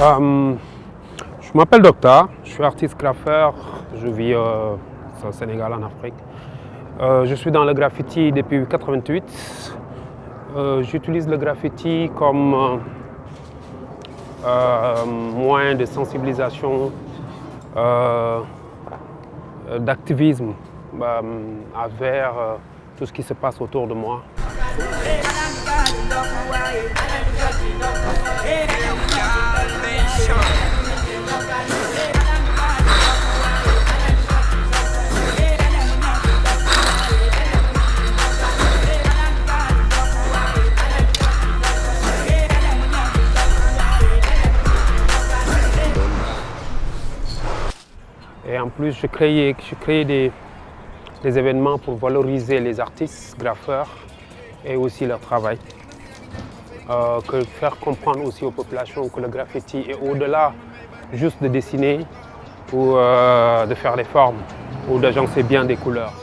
Je m'appelle Docta, je suis artiste graffeur, je vis au Sénégal, en Afrique. Je suis dans le graffiti depuis 1988. J'utilise le graffiti comme moyen de sensibilisation, d'activisme envers tout ce qui se passe autour de moi. Et en plus, je crée des événements pour valoriser les artistes, graffeurs et aussi leur travail. Faire comprendre aussi aux populations que le graffiti est au-delà juste de dessiner ou de faire des formes ou d'agencer bien des couleurs.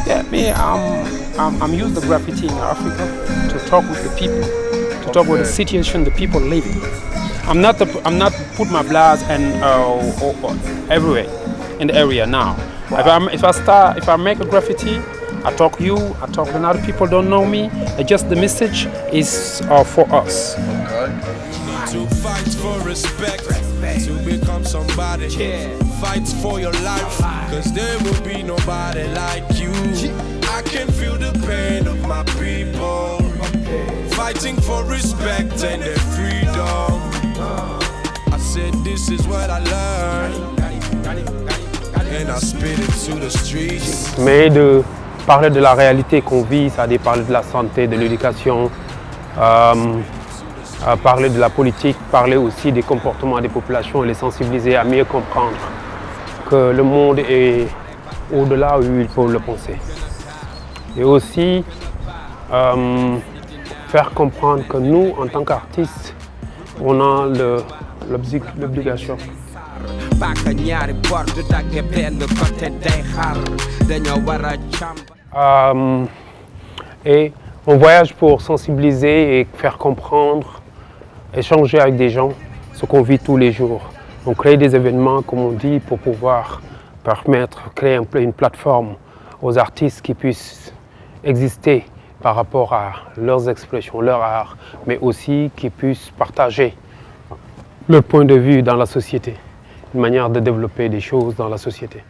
Yeah, me, I'm used to graffiti in Africa to talk with the people, to talk with the situation the people living. I'm not put my blast and everywhere in the area now. Wow. If I make a graffiti, I talk when other people don't know me. Just the message is for us. Okay. To fight for respect, to become somebody. Fight for your life, cause there will be nobody like you. I can feel the pain of my people, fighting for respect and their freedom. I said this is what I learned, and I spit it to the streets. Mais de parler de la réalité qu'on vit, c'est-à-dire parler de la santé, de l'éducation, parler de la politique, parler aussi des comportements des populations et les sensibiliser à mieux comprendre que le monde est au-delà où ils peuvent le penser. Et aussi faire comprendre que nous, en tant qu'artistes, on a l'obligation. Et on voyage pour sensibiliser et faire comprendre, échanger avec des gens ce qu'on vit tous les jours. On crée des événements, comme on dit, pour pouvoir créer une plateforme aux artistes qui puissent exister par rapport à leurs expressions, leur art, mais aussi qui puissent partager leur point de vue dans la société, une manière de développer des choses dans la société.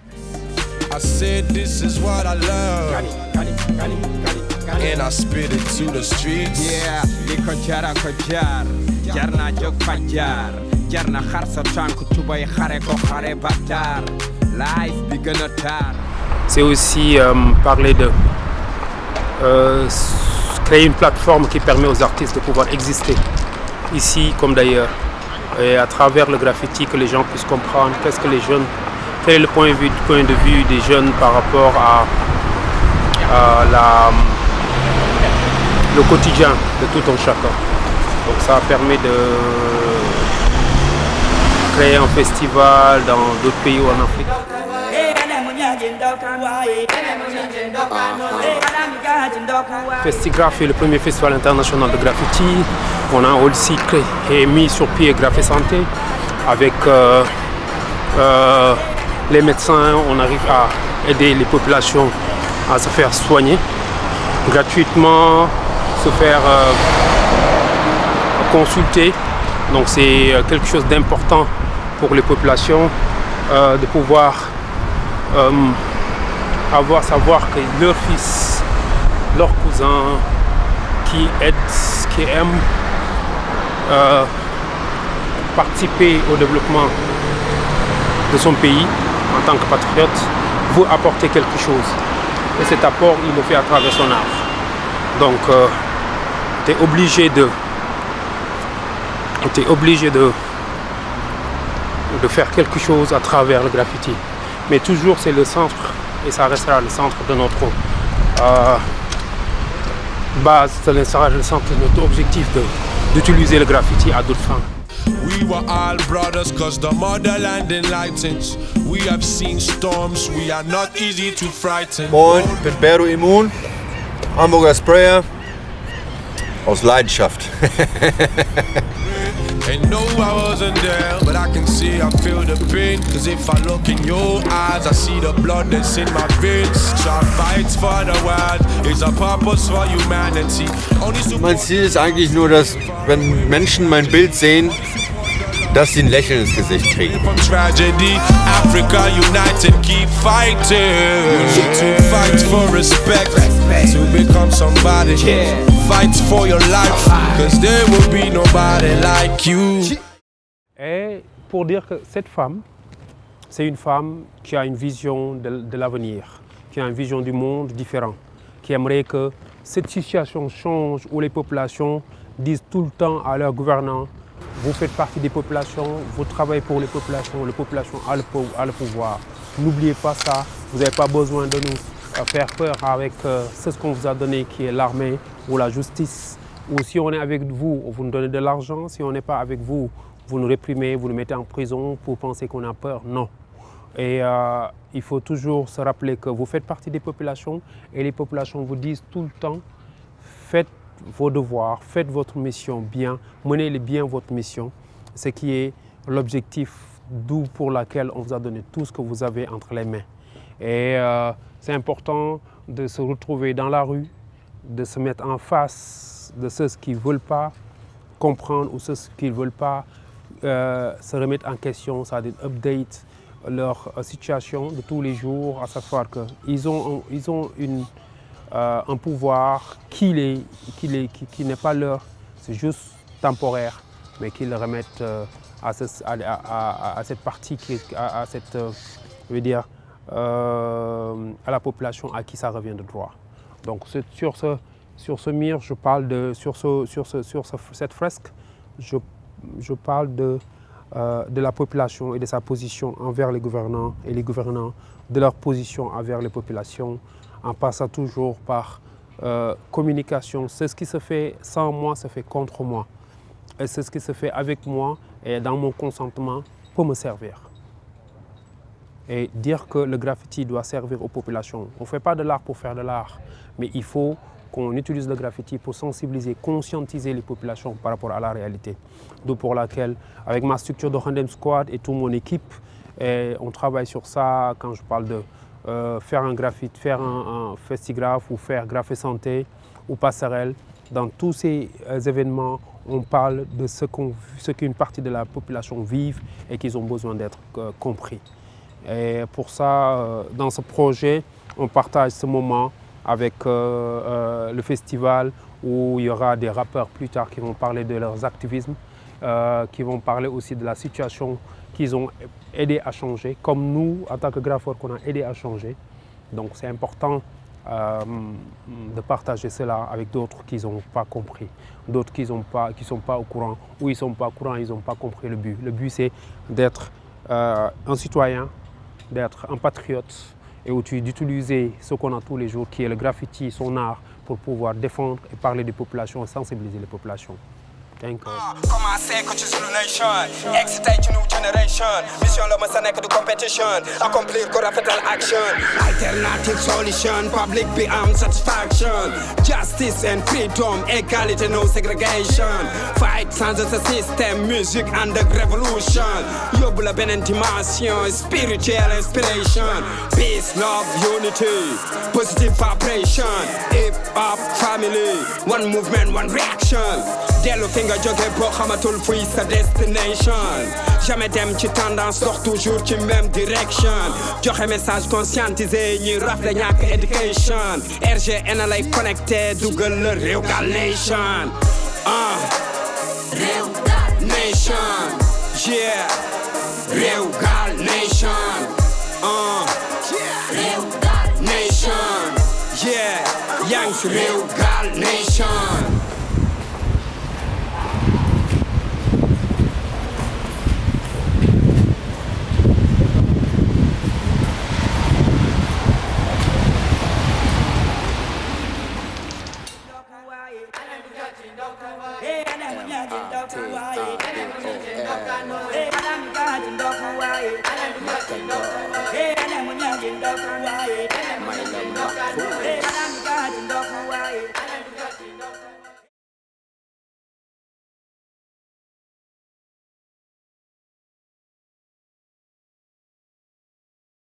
I said this is what I love, and I spit it to the streets. Yeah, liko jara ko jar, jarna jog fajar, jarna xar sa tank tubay xare ko xare batar, life bi gëna tar. C'est aussi parler de créer une plateforme qui permet aux artistes de pouvoir exister ici comme d'ailleurs, et à travers le graffiti que les gens puissent comprendre qu'est-ce que les jeunes, quel est le point de vue des jeunes par rapport à le quotidien de tout un chacun. Donc ça permet de créer un festival dans d'autres pays ou en Afrique. Festigraph est le premier festival international de graffiti. On a aussi créé et mis sur pied Graffé Santé avec les médecins. On arrive à aider les populations à se faire soigner gratuitement, se faire consulter. Donc c'est quelque chose d'important pour les populations de pouvoir savoir que leur fils, leur cousin qui aiment participer au développement de son pays en tant que patriote veut apporter quelque chose. Et cet apport, il le fait à travers son art. Donc, tu es obligé de faire quelque chose à travers le graffiti. Mais toujours, c'est le centre, et ça restera le centre de notre base, ça restera le centre de notre objectif d'utiliser le graffiti à d'autres fins. We were all brothers cause the motherland enlightens. We have seen storms, we are not easy to frighten. Moin, ich bin Berdo Immun, Hamburger Sprayer, aus Leidenschaft. And no, I wasn't there, but I can see, I feel the pain. Cause if I look in your eyes, I see the blood that's in my veins. So I fight for the world, it's a purpose for humanity. Mein Ziel ist eigentlich nur, dass, wenn Menschen mein Bild sehen, dass sie ein Lächeln ins Gesicht kriegen. From tragedy, Africa united, keep fighting. You need to fight for respect, to become somebody. Fight for your life, cause there will be nobody like you. Et pour dire que cette femme, c'est une femme qui a une vision de l'avenir, qui a une vision du monde différent, qui aimerait que cette situation change où les populations disent tout le temps à leurs gouvernants: vous faites partie des populations, vous travaillez pour les populations a le pouvoir. N'oubliez pas ça, vous n'avez pas besoin de nous faire peur avec ce qu'on vous a donné, qui est l'armée ou la justice. Ou si on est avec vous, vous nous donnez de l'argent. Si on n'est pas avec vous, vous nous réprimez, vous nous mettez en prison pour penser qu'on a peur. Non. Et il faut toujours se rappeler que vous faites partie des populations et les populations vous disent tout le temps: faites vos devoirs, faites votre mission bien, menez bien votre mission, ce qui est l'objectif d'où pour laquelle on vous a donné tout ce que vous avez entre les mains. Et c'est important de se retrouver dans la rue, de se mettre en face de ceux qui ne veulent pas comprendre ou ceux qui ne veulent pas se remettre en question, c'est-à-dire update leur situation de tous les jours, à savoir qu'ils ont un pouvoir qui n'est pas leur, c'est juste temporaire, mais qu'ils le remettent à cette partie, à la population à qui ça revient de droit. Donc sur ce mur, je parle sur cette fresque, je parle de la population et de sa position envers les gouvernants et les gouvernants de leur position envers les populations, en passant toujours par communication. C'est ce qui se fait sans moi, se fait contre moi. Et c'est ce qui se fait avec moi et dans mon consentement pour me servir. Et dire que le graffiti doit servir aux populations. On ne fait pas de l'art pour faire de l'art, mais il faut qu'on utilise le graffiti pour sensibiliser, conscientiser les populations par rapport à la réalité. D'où pour laquelle, avec ma structure de Random Squad et toute mon équipe, on travaille sur ça. Quand je parle de faire un graffiti, faire un festigraphe ou faire Graffé Santé ou Passerelle, dans tous ces événements, on parle de ce qu'une partie de la population vit et qu'ils ont besoin d'être compris. Et pour ça, dans ce projet, on partage ce moment avec le festival où il y aura des rappeurs plus tard qui vont parler de leurs activismes, qui vont parler aussi de la situation qu'ils ont aidé à changer, comme nous, en tant que graffeurs, qu'on a aidé à changer. Donc c'est important de partager cela avec d'autres qui n'ont pas compris, d'autres qui ne sont pas au courant, ou ils ne sont pas au courant, ils n'ont pas compris le but. Le but, c'est d'être un citoyen, d'être un patriote et d'utiliser ce qu'on a tous les jours, qui est le graffiti, son art, pour pouvoir défendre et parler des populations et sensibiliser les populations. Thank you. Commencer contre Zulu Nation, exciter une new generation. Mission l'homme ça n'est que de competition, accomplir corps fatal action. Alternative solution, public beyond satisfaction. Justice and freedom, equality, no segregation. Fight sans ce système, music and the revolution. Yóbbu la beneen dimension, spiritual inspiration. Peace, love, unity, positive vibration. Hip hop family, one movement, one reaction. Dellu fi nga jóge boo xamatul fuy sa destination. Jamais dem ci tendance, dox toujours ci même direction. Joxe message conscientisé ñi rafle ñàkk education. RGN lay connecté dugal la Réewgal Nation. Réewgal Nation. Yeah. Réewgal Nation. Real God Nation. My love,